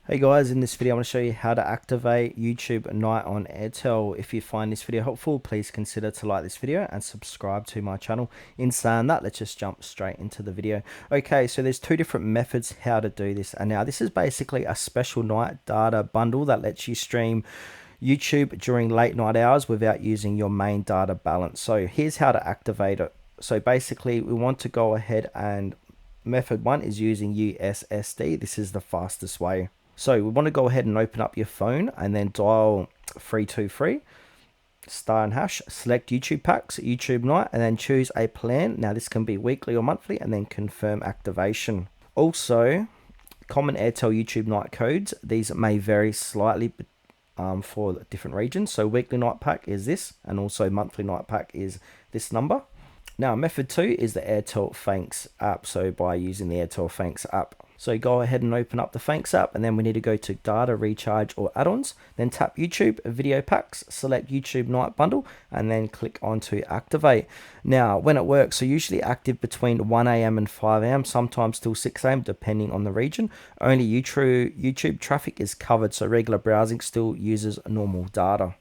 Hey guys, in this video I'm going to show you how to activate YouTube Night on Airtel. If you find this video helpful, please consider to like this video and subscribe to my channel. In saying that, let's just jump straight into the video. Okay, so there's two different methods how to do this. And now this is basically a special night data bundle that lets you stream YouTube during late night hours without using your main data balance. So here's how to activate it. So basically we want to go ahead and method one is using USSD. This is the fastest way. So we want to go ahead and open up your phone and then dial 323 star and hash, select YouTube packs, YouTube night, and then choose a plan. Now this can be weekly or monthly, and then confirm activation. Also, common Airtel YouTube night codes. These may vary slightly for different regions. So weekly night pack is this, and also monthly night pack is this number. Now method two is the Airtel Thanks app. So by using the Airtel Thanks app. So go ahead and open up the Thanks app, and then we need to go to data recharge or add-ons, then tap YouTube video packs, select YouTube night bundle, and then click on to activate. Now when it works, so usually active between 1 a.m. and 5 a.m, sometimes till 6 a.m, depending on the region. Only YouTube traffic is covered, so regular browsing still uses normal data.